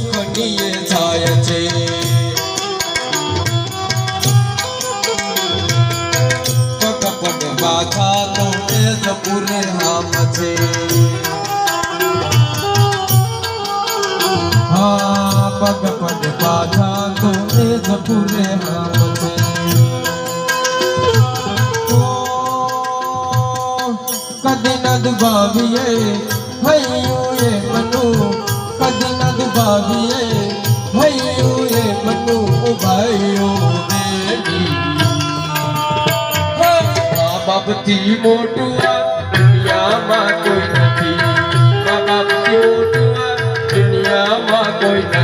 સુખની થાય છે પગ પગ બાધા તો એ જ પૂરે નામ છે હા પગ પગ બાધા તો એ જ પૂરે નામ છે કદી ન દુભાવીએ હૈયું એ મનું કદી ન દુભાવીએ હૈયું એ મનું ઉભાયો દેવી મા બાપથી મોટું આ દુનિયામાં કોઈ નથી મા બાપથી મોટું આ દુનિયામાં કોઈ નથી